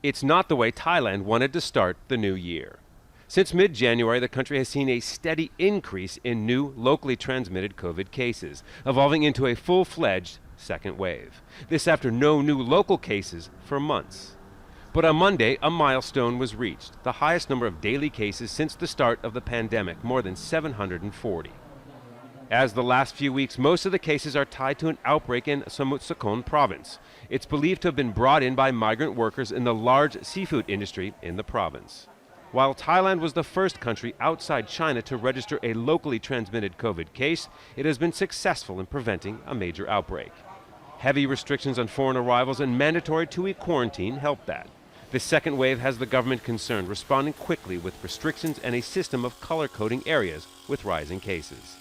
It's not the way Thailand wanted to start the new year. Since mid-January, the country has seen a steady increase in new locally transmitted COVID cases, evolving into a full-fledged second wave. This after no new local cases for months. But on Monday, a milestone was reached, the highest number of daily cases since the start of the pandemic, more than 740. As the last few weeks, most of the cases are tied to an outbreak in Samut Sakhon province. It's believed to have been brought in by migrant workers in the large seafood industry in the province. While Thailand was the first country outside China to register a locally transmitted COVID case, it has been successful in preventing a major outbreak. Heavy restrictions on foreign arrivals and mandatory 2-week quarantine helped that. This second wave has the government concerned, responding quickly with restrictions and a system of color-coding areas with rising cases.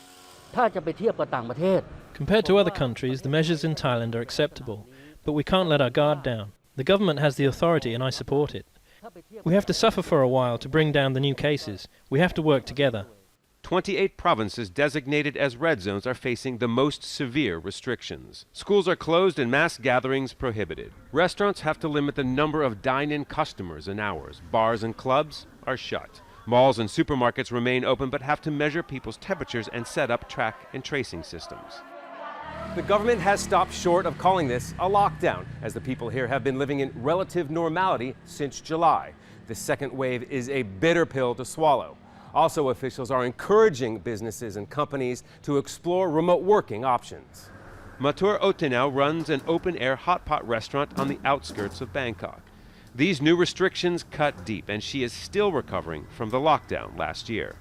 Compared to other countries, the measures in Thailand are acceptable, but we can't let our guard down. The government has the authority and I support it. We have to suffer for a while to bring down the new cases. We have to work together. 28 provinces designated as red zones are facing the most severe restrictions. Schools are closed and mass gatherings prohibited. Restaurants have to limit the number of dine-in customers and hours. Bars and clubs are shut. Malls and supermarkets remain open but have to measure people's temperatures and set up track and tracing systems. The government has stopped short of calling this a lockdown, as the people here have been living in relative normality since July. The second wave is a bitter pill to swallow. Also, officials are encouraging businesses and companies to explore remote working options. MATURA AODNIAOW runs an open-air hot pot restaurant on the outskirts of Bangkok. These new restrictions cut deep, and she is still recovering from the lockdown last year.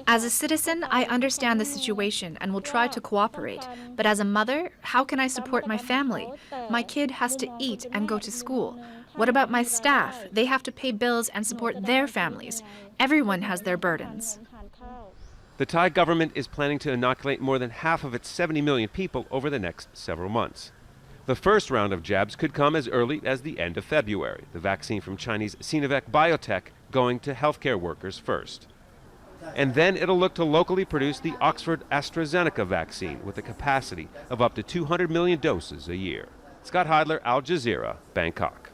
As a citizen, I understand the situation and will try to cooperate. But as a mother, how can I support my family? My kid has to eat and go to school. What about my staff? They have to pay bills and support their families. Everyone has their burdens. The Thai government is planning to inoculate more than half of its 70 million people over the next several months. The first round of jabs could come as early as the end of February, the vaccine from Chinese Sinovac Biotech going to healthcare workers first. And then it'll look to locally produce the Oxford AstraZeneca vaccine with a capacity of up to 200 million doses a year. Scott Heidler, Al Jazeera, Bangkok.